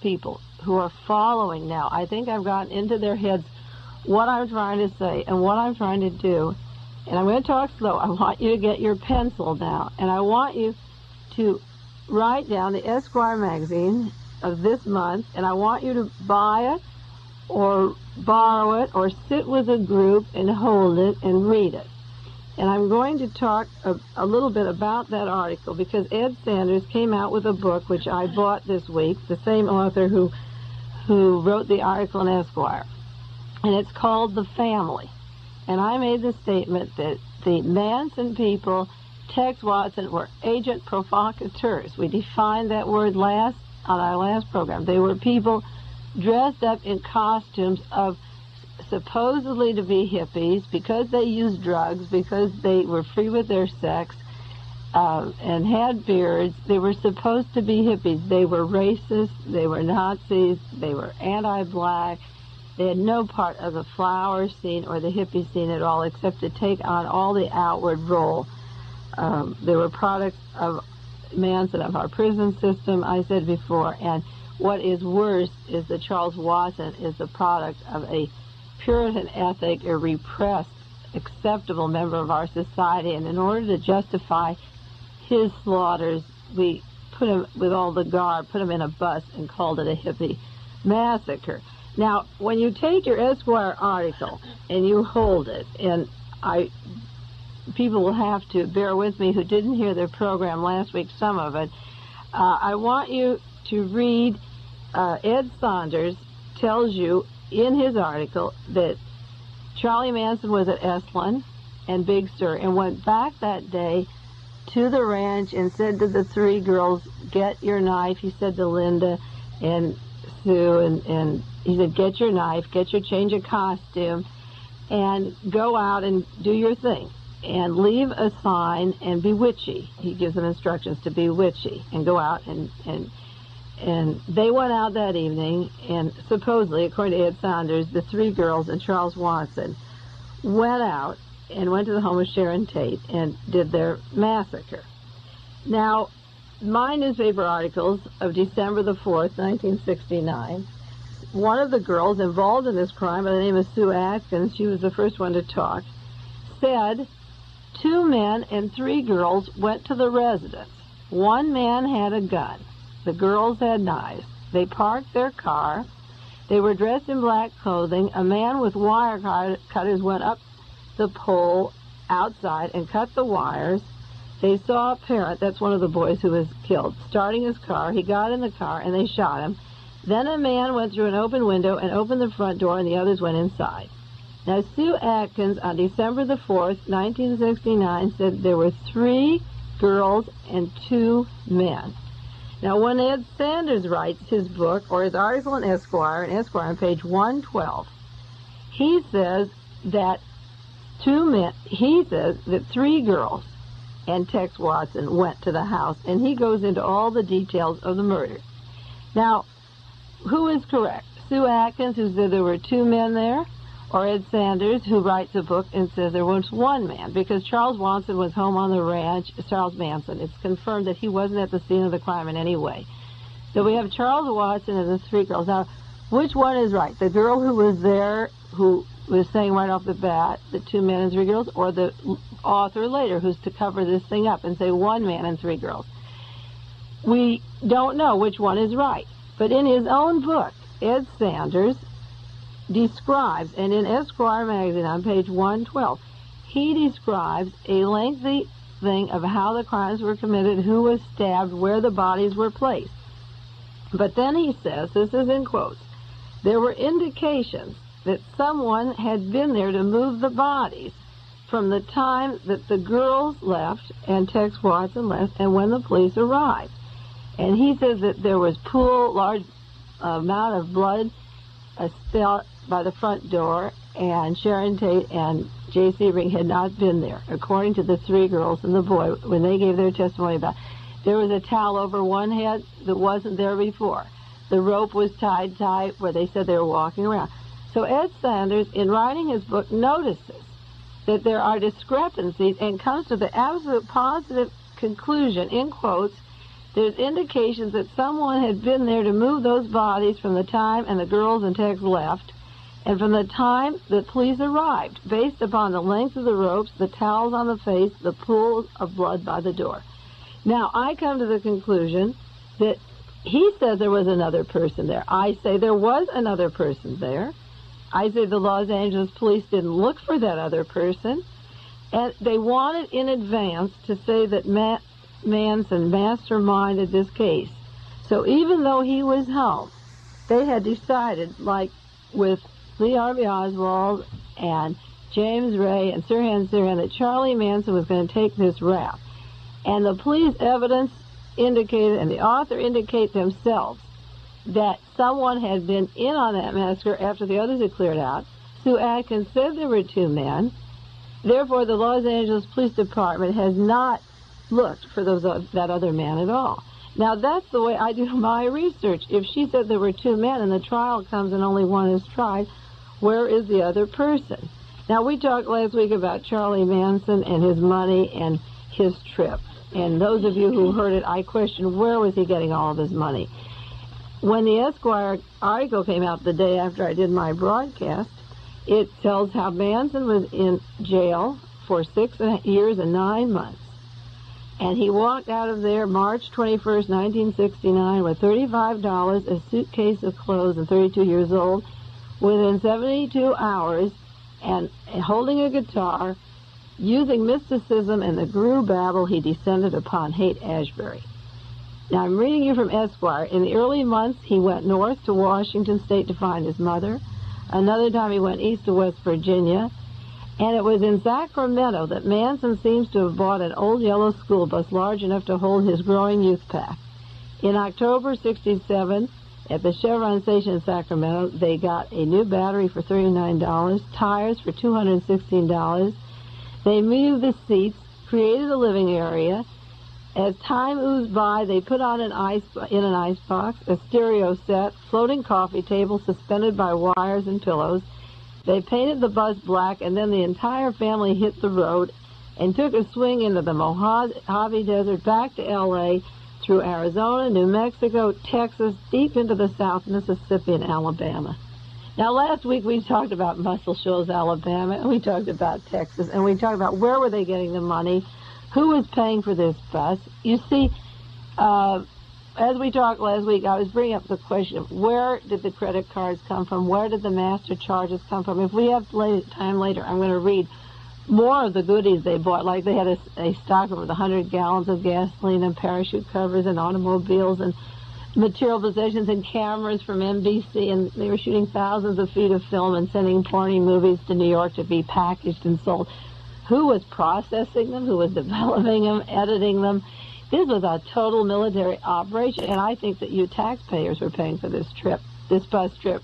people who are following now. I think I've gotten into their heads what I'm trying to say and what I'm trying to do. And I'm going to talk slow. I want you to get your pencil now. And I want you to write down the Esquire magazine of this month. And I want you to buy it or borrow it or sit with a group and hold it and read it. And I'm going to talk a little bit about that article because Ed Sanders came out with a book which I bought this week, the same author who wrote the article in Esquire. And it's called The Family. And I made the statement that the Manson people, Tex Watson, were agent provocateurs. We defined that word on our last program. They were people dressed up in costumes of supposedly to be hippies because they used drugs, because they were free with their sex, and had beards. They were supposed to be hippies. They were racist. They were Nazis. They were anti-black. They had no part of the flower scene or the hippie scene at all except to take on all the outward role. They were products of Manson, of our prison system, I said before, and what is worse is that Charles Watson is the product of a Puritan ethic, a repressed, acceptable member of our society, and in order to justify his slaughters, we put him with all the garb, put him in a bus and called it a hippie massacre. Now, when you take your Esquire article and you hold it, and people will have to bear with me who didn't hear the program last week, some of it, I want you to read Ed Saunders tells you in his article that Charlie Manson was at Esalen and Big Sur and went back that day to the ranch and said to the three girls, get your knife, he said to Linda and Sue, and he said, get your knife, get your change of costume, and go out and do your thing. And leave a sign and be witchy. He gives them instructions to be witchy and go out and they went out that evening, and supposedly, according to Ed Saunders, the three girls and Charles Watson went out and went to the home of Sharon Tate and did their massacre. Now, my newspaper articles of December the 4th, 1969, one of the girls involved in this crime by the name of Sue Atkins, she was the first one to talk, said 2 men and 3 girls went to the residence. 1 man had a gun. The girls had knives. They parked their car. They were dressed in black clothing. A man with wire cutters went up the pole outside and cut the wires. They saw a parent, that's one of the boys who was killed, starting his car. He got in the car and they shot him. Then a man went through an open window and opened the front door, and the others went inside. Now, Sue Atkins, on December the 4th, 1969, said there were 3 girls and 2 men. Now, when Ed Sanders writes his book, or his article in Esquire on page 112, he says that 3 girls and Tex Watson went to the house, and he goes into all the details of the murder. Now, who is correct? Sue Atkins, who said there were 2 men there, or Ed Sanders, who writes a book and says there was 1 man, because Charles Watson was home on the ranch, Charles Manson. It's confirmed that he wasn't at the scene of the crime in any way. So we have Charles Watson and the 3 girls. Now, which one is right? The girl who was there, who was saying right off the bat, the 2 men and 3 girls, or the author later, who's to cover this thing up and say 1 man and 3 girls? We don't know which one is right. But in his own book, Ed Sanders describes, and in Esquire magazine on page 112, he describes a lengthy thing of how the crimes were committed, who was stabbed, where the bodies were placed. But then he says, this is in quotes, there were indications that someone had been there to move the bodies from the time that the girls left and Tex Watson left and when the police arrived. And he says that there was large amount of blood spilled by the front door, and Sharon Tate and J.C. Ring had not been there, according to the 3 girls and the boy, when they gave their testimony about it. There was a towel over one head that wasn't there before. The rope was tied tight where they said they were walking around. So Ed Sanders, in writing his book, notices that there are discrepancies and comes to the absolute positive conclusion, in quotes, there's indications that someone had been there to move those bodies from the time and the girls and Tex left, and from the time the police arrived, based upon the length of the ropes, the towels on the face, the pools of blood by the door. Now, I come to the conclusion that he says there was another person there. I say there was another person there. I say the Los Angeles police didn't look for that other person, and they wanted in advance to say that Manson masterminded this case. So even though he was home, they had decided, like with Lee Harvey Oswald and James Ray and Sirhan Sirhan, that Charlie Manson was going to take this rap. And the police evidence indicated, and the author indicate themselves, that someone had been in on that massacre after the others had cleared out. Sue Atkins said there were two men. Therefore, the Los Angeles Police Department has not looked for that other man at all. Now, that's the way I do my research. If she said there were two men and the trial comes and only one is tried, where is the other person? Now, we talked last week about Charlie Manson and his money and his trip. And those of you who heard it, I questioned where was he getting all of his money. When the Esquire article came out the day after I did my broadcast, it tells how Manson was in jail for 6 years and 9 months. And he walked out of there March 21st, 1969 with $35, a suitcase of clothes, and 32 years old, within 72 hours, and holding a guitar. Using mysticism and the guru babble, he descended upon Haight-Ashbury. Now, I'm reading you from Esquire. In the early months, he went north to Washington State to find his mother. Another time, he went east to West Virginia. And it was in Sacramento that Manson seems to have bought an old yellow school bus large enough to hold his growing youth pack. In October '67, at the Chevron station in Sacramento, they got a new battery for $39, tires for $216. They moved the seats, created a living area. As time oozed by, they put on in an icebox, a stereo set, floating coffee table suspended by wires and pillows. They painted the bus black, and then the entire family hit the road and took a swing into the Mojave Desert, back to L.A., through Arizona, New Mexico, Texas, deep into the South, Mississippi, and Alabama. Now, last week we talked about Muscle Shoals, Alabama, and we talked about Texas, and we talked about where were they getting the money, who was paying for this bus. You see, as we talked last week, I was bringing up the question of where did the credit cards come from, where did the master charges come from. If we have time later, I'm going to read more of the goodies they bought, like they had a stock of 100 gallons of gasoline and parachute covers and automobiles and material possessions and cameras from NBC, and they were shooting thousands of feet of film and sending porny movies to New York to be packaged and sold. Who was processing them? Who was developing them, editing them? This was a total military operation, and I think that you taxpayers were paying for this trip, this bus trip.